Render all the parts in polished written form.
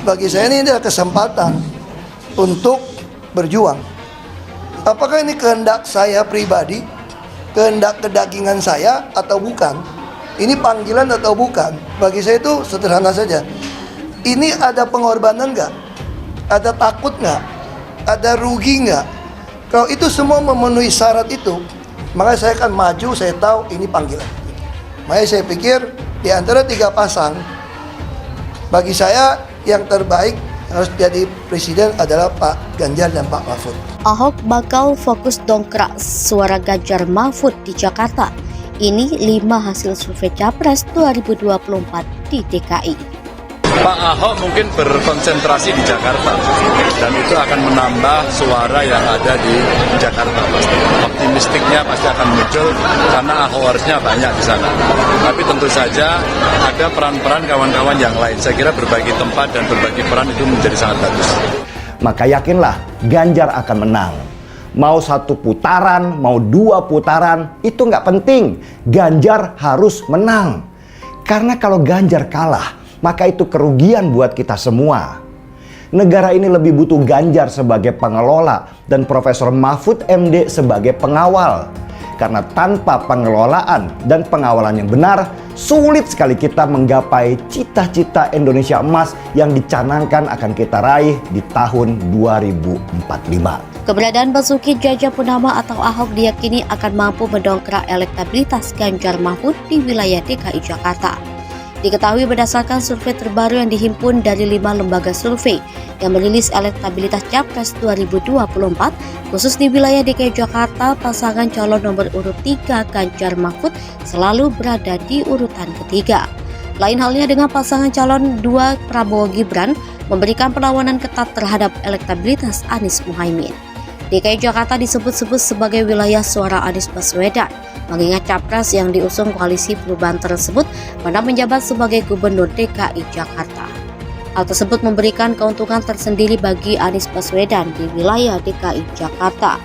bagi saya ini adalah kesempatan untuk berjuang. Apakah ini kehendak saya pribadi, kehendak kedagingan saya atau bukan? Ini panggilan atau bukan? Bagi saya itu sederhana saja. Ini ada pengorbanan nggak? Ada takut nggak? Ada rugi nggak? Kalau itu semua memenuhi syarat itu, maka saya akan maju. Saya tahu ini panggilan. Makanya saya pikir di antara 3 pasang, bagi saya yang terbaik harus jadi presiden adalah Pak Ganjar dan Pak Mahfud. Ahok bakal fokus dongkrak suara Ganjar Mahfud di Jakarta. Ini 5 hasil survei Capres 2024 di DKI. Pak Ahok mungkin berkonsentrasi di Jakarta dan itu akan menambah suara yang ada di Jakarta pasti. Optimistiknya pasti akan muncul karena Ahowersnya banyak di sana. Tapi tentu saja ada peran-peran kawan-kawan yang lain. Saya kira berbagi tempat dan berbagi peran itu menjadi sangat bagus. Maka yakinlah Ganjar akan menang. Mau 1 putaran, mau 2 putaran, itu nggak penting. Ganjar harus menang. Karena kalau Ganjar kalah, maka itu kerugian buat kita semua. Negara ini lebih butuh Ganjar sebagai pengelola dan Profesor Mahfud MD sebagai pengawal. Karena tanpa pengelolaan dan pengawalan yang benar, sulit sekali kita menggapai cita-cita Indonesia emas yang dicanangkan akan kita raih di tahun 2045. Keberadaan Basuki Cahayapurnama atau Ahok diyakini akan mampu mendongkrak elektabilitas Ganjar Mahfud di wilayah DKI Jakarta. Diketahui berdasarkan survei terbaru yang dihimpun dari 5 lembaga survei yang merilis elektabilitas Capres 2024, khusus di wilayah DKI Jakarta, pasangan calon nomor urut 3 Ganjar Mahfud selalu berada di urutan ketiga. Lain halnya dengan pasangan calon 2 Prabowo Gibran memberikan perlawanan ketat terhadap elektabilitas Anies Muhaimin. DKI Jakarta disebut-sebut sebagai wilayah suara Anies Baswedan, mengingat capres yang diusung koalisi perubahan tersebut pernah menjabat sebagai gubernur DKI Jakarta. Hal tersebut memberikan keuntungan tersendiri bagi Anies Baswedan di wilayah DKI Jakarta.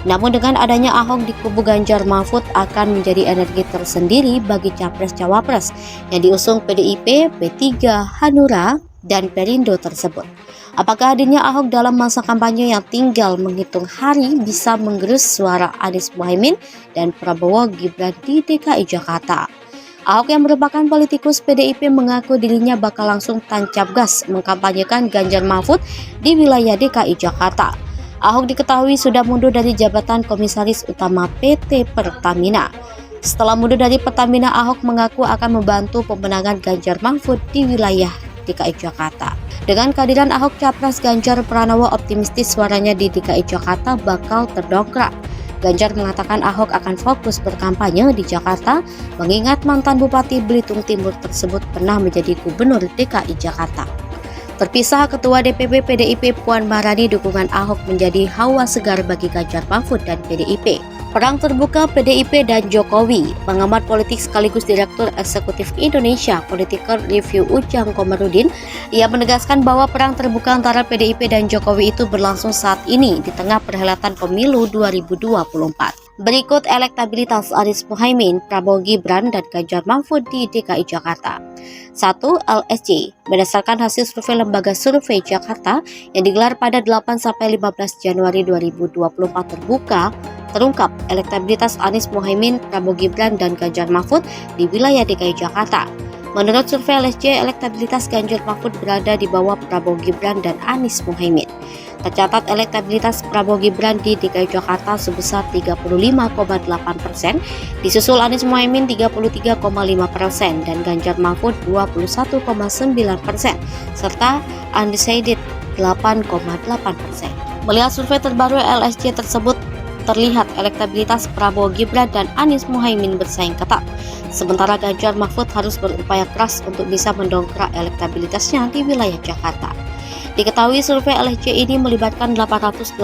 Namun dengan adanya Ahok di kubu Ganjar Mahfud akan menjadi energi tersendiri bagi capres-cawapres yang diusung PDIP, P3, Hanura, dan Perindo tersebut. Apakah hadirnya Ahok dalam masa kampanye yang tinggal menghitung hari bisa menggerus suara Anies Muhaimin dan Prabowo Gibran di DKI Jakarta? Ahok yang merupakan politikus PDIP mengaku dirinya bakal langsung tancap gas mengkampanyekan Ganjar Mahfud di wilayah DKI Jakarta. Ahok diketahui sudah mundur dari jabatan Komisaris Utama PT Pertamina. Setelah mundur dari Pertamina, Ahok mengaku akan membantu pemenangan Ganjar Mahfud di wilayah DKI Jakarta. Dengan kehadiran Ahok, capres Ganjar Pranowo optimistis suaranya di DKI Jakarta bakal terdongkrak. Ganjar mengatakan Ahok akan fokus berkampanye di Jakarta, mengingat mantan Bupati Belitung Timur tersebut pernah menjadi gubernur DKI Jakarta. Terpisah, Ketua DPP PDIP Puan Maharani dukungan Ahok menjadi hawa segar bagi Ganjar Mahfud dan PDIP. Perang terbuka PDIP dan Jokowi. Pengamat politik sekaligus Direktur Eksekutif Indonesia Political Review Ujang Komarudin, ia menegaskan bahwa perang terbuka antara PDIP dan Jokowi itu berlangsung saat ini di tengah perhelatan pemilu 2024. Berikut elektabilitas Anies Muhaimin, Prabowo Gibran, dan Ganjar Mahfud di DKI Jakarta. 1. LSC. Berdasarkan hasil survei Lembaga Survei Jakarta yang digelar pada 8-15 Januari 2024 terungkap elektabilitas Anies Muhaimin, Prabowo Gibran, dan Ganjar Mahfud di wilayah DKI Jakarta. Menurut survei LSC, elektabilitas Ganjar Mahfud berada di bawah Prabowo Gibran dan Anies Muhaimin. Tercatat elektabilitas Prabowo Gibran di DKI Jakarta sebesar 35,8%, disusul Anies Muhaimin 33,5% dan Ganjar Mahfud 21,9%, serta undecided 8,8%. Melihat survei terbaru LSC tersebut, terlihat elektabilitas Prabowo Gibran dan Anies Muhaimin bersaing ketat. Sementara Ganjar Mahfud harus berupaya keras untuk bisa mendongkrak elektabilitasnya di wilayah Jakarta. Diketahui survei LSC ini melibatkan 880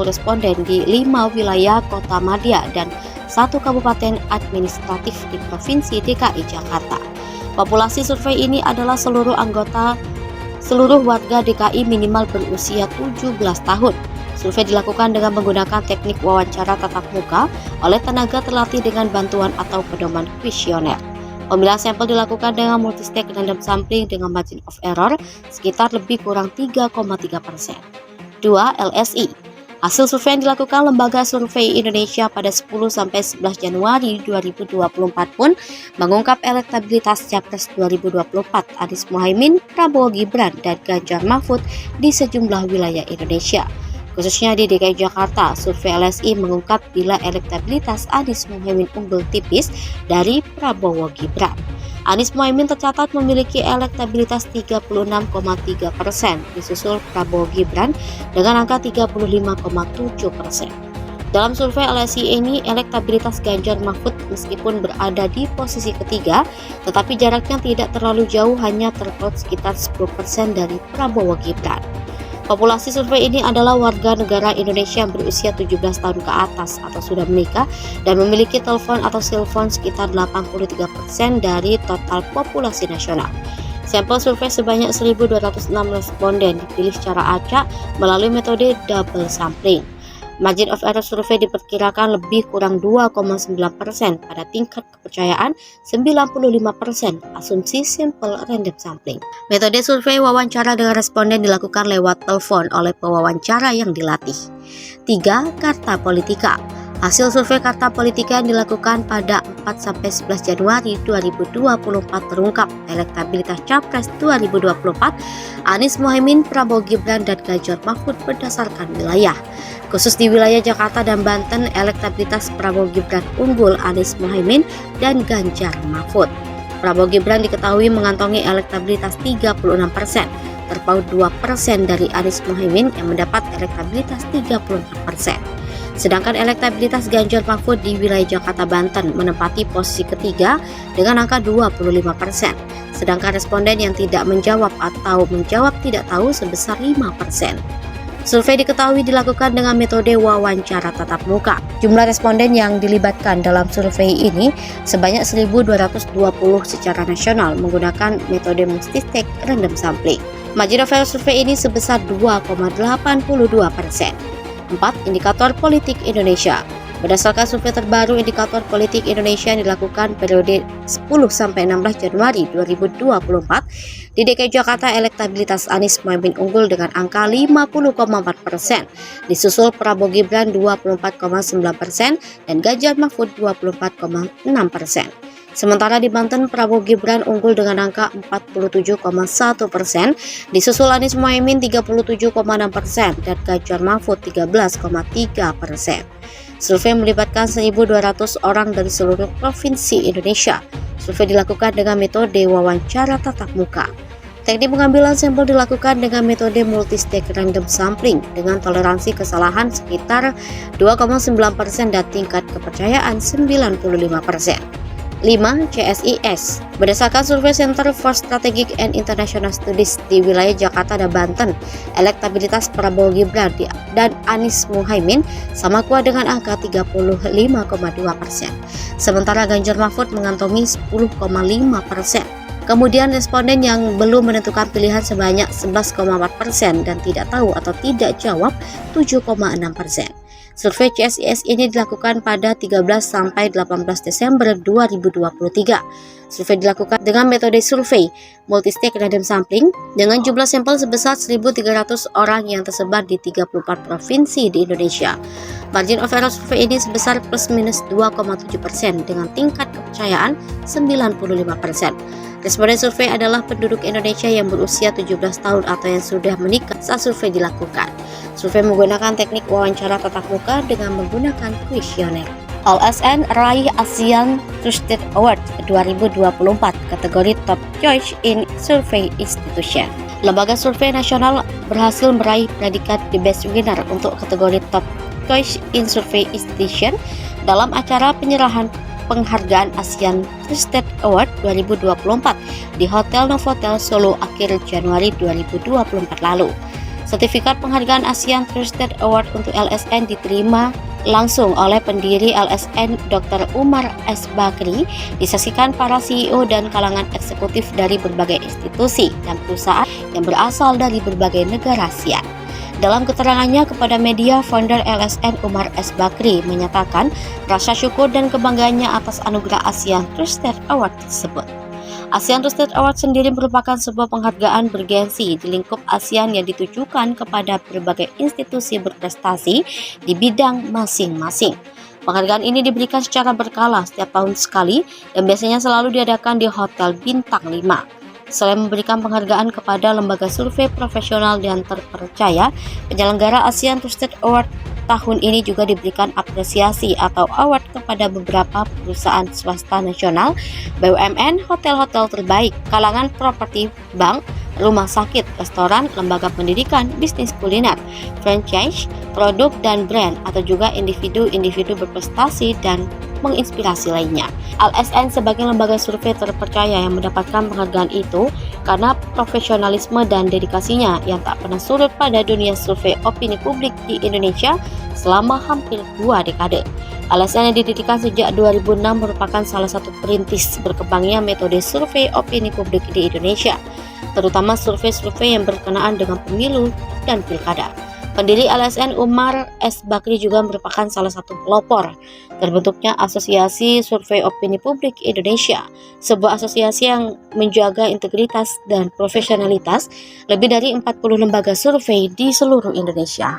responden di 5 wilayah kota madya dan 1 kabupaten administratif di Provinsi DKI Jakarta. Populasi survei ini adalah seluruh warga DKI minimal berusia 17 tahun. Survei dilakukan dengan menggunakan teknik wawancara tatap muka oleh tenaga terlatih dengan bantuan atau pedoman kuesioner. Pemilahan sampel dilakukan dengan multistage random sampling dengan margin of error sekitar lebih kurang 3,3%. 2. LSI. Hasil survei yang dilakukan Lembaga Survei Indonesia pada 10-11 Januari 2024 pun mengungkap elektabilitas Capres 2024 Anies Mohaimin, Prabowo Gibran, dan Ganjar Mahfud di sejumlah wilayah Indonesia. Khususnya di DKI Jakarta, survei LSI mengungkap bila elektabilitas Anies Mohaimin unggul tipis dari Prabowo Gibran. Anies Mohaimin tercatat memiliki elektabilitas 36,3%, disusul Prabowo Gibran dengan angka 35,7%. Dalam survei LSI ini, elektabilitas Ganjar Mahfud meskipun berada di posisi ketiga, tetapi jaraknya tidak terlalu jauh, hanya terpaut sekitar 10% dari Prabowo Gibran. Populasi survei ini adalah warga negara Indonesia yang berusia 17 tahun ke atas atau sudah menikah dan memiliki telepon atau silfon sekitar 83% dari total populasi nasional. Sampel survei sebanyak 1.206 responden dipilih secara acak melalui metode double sampling. Margin of error survei diperkirakan lebih kurang 2,9% pada tingkat kepercayaan 95%, asumsi simple random sampling. Metode survei wawancara dengan responden dilakukan lewat telepon oleh pewawancara yang dilatih. 3. Carta Politika. Hasil survei Carta Politika yang dilakukan pada 4-11 Januari 2024 terungkap elektabilitas Capres 2024 Anies Mohaimin, Prabowo Gibran, dan Ganjar Mahfud berdasarkan wilayah. Khusus di wilayah Jakarta dan Banten, elektabilitas Prabowo Gibran unggul Anies Mohaimin dan Ganjar Mahfud. Prabowo Gibran diketahui mengantongi elektabilitas 36%, terpaut 2% dari Anies Mohaimin yang mendapat elektabilitas 34%. Sedangkan elektabilitas Ganjar Mahfud di wilayah Jakarta Banten menempati posisi ketiga dengan angka 25%. Sedangkan responden yang tidak menjawab atau menjawab tidak tahu sebesar 5%. Survei diketahui dilakukan dengan metode wawancara tatap muka. Jumlah responden yang dilibatkan dalam survei ini sebanyak 1.220 secara nasional menggunakan metode multistage random sampling. Margin of error survei ini sebesar 2,82%. 4. Indikator politik Indonesia. Berdasarkan survei terbaru indikator politik Indonesia yang dilakukan periode 10-16 Januari 2024, di DKI Jakarta elektabilitas Anies Mohaimin unggul dengan angka 50,4%, disusul Prabowo Gibran 24,9% dan Ganjar Mahfud 24,6%. Sementara di Banten, Prabowo Gibran unggul dengan angka 47,1%, disusul Anies Mohaimin 37,6% dan Ganjar Mahfud 13,3%. Survei melibatkan 1.200 orang dari seluruh provinsi Indonesia. Survei dilakukan dengan metode wawancara tatap muka. Teknik pengambilan sampel dilakukan dengan metode multistage random sampling dengan toleransi kesalahan sekitar 2,9% dan tingkat kepercayaan 95%. 5. CSIS. Berdasarkan survei Center for Strategic and International Studies di wilayah Jakarta dan Banten, elektabilitas Prabowo Gibran dan Anies Mohaimin sama kuat dengan angka 35,2%. Sementara Ganjar Mahfud mengantongi 10,5%. Kemudian responden yang belum menentukan pilihan sebanyak 11,4% dan tidak tahu atau tidak jawab 7,6%. Survei CSIS ini dilakukan pada 13-18 Desember 2023. Survei dilakukan dengan metode survei multistage random sampling dengan jumlah sampel sebesar 1.300 orang yang tersebar di 34 provinsi di Indonesia. Margin of error survei ini sebesar plus minus 2,7% dengan tingkat kepercayaan 95%. Responden survei adalah penduduk Indonesia yang berusia 17 tahun atau yang sudah menikah saat survei dilakukan. Survei menggunakan teknik wawancara tatap muka dengan menggunakan kuesioner. LSN raih ASEAN Trusted Award 2024 kategori Top Choice in Survey Institution. Lembaga survei nasional berhasil meraih predikat The Best Winner untuk kategori Top Choice in Survey Institution dalam acara penyerahan penghargaan ASEAN Trusted Award 2024 di Hotel Novotel Solo akhir Januari 2024 lalu. Sertifikat penghargaan ASEAN Trusted Award untuk LSN diterima langsung oleh pendiri LSN Dr. Umar S. Bakri, disaksikan para CEO dan kalangan eksekutif dari berbagai institusi dan perusahaan yang berasal dari berbagai negara ASEAN. Dalam keterangannya kepada media, founder LSN Umar S. Bakri menyatakan rasa syukur dan kebanggaannya atas anugerah ASEAN Trusted Award tersebut. ASEAN Trusted Award sendiri merupakan sebuah penghargaan bergensi di lingkup ASEAN yang ditujukan kepada berbagai institusi berprestasi di bidang masing-masing. Penghargaan ini diberikan secara berkala setiap tahun sekali dan biasanya selalu diadakan di Hotel Bintang 5. Selain memberikan penghargaan kepada lembaga survei profesional dan terpercaya, penyelenggara ASEAN Trusted Award tahun ini juga diberikan apresiasi atau award kepada beberapa perusahaan swasta nasional, BUMN, hotel-hotel terbaik, kalangan properti, bank, rumah sakit, restoran, lembaga pendidikan, bisnis kuliner, franchise, produk dan brand, atau juga individu-individu berprestasi dan menginspirasi lainnya. LSN sebagai lembaga survei terpercaya yang mendapatkan penghargaan itu karena profesionalisme dan dedikasinya yang tak pernah surut pada dunia survei opini publik di Indonesia selama hampir 2 dekade. LSN yang didirikan sejak 2006 merupakan salah satu perintis berkembangnya metode survei opini publik di Indonesia, terutama survei-survei yang berkenaan dengan pemilu dan pilkada. Pendiri LSN Umar S. Bakri juga merupakan salah satu pelopor terbentuknya Asosiasi Survei Opini Publik Indonesia, sebuah asosiasi yang menjaga integritas dan profesionalitas lebih dari 40 lembaga survei di seluruh Indonesia.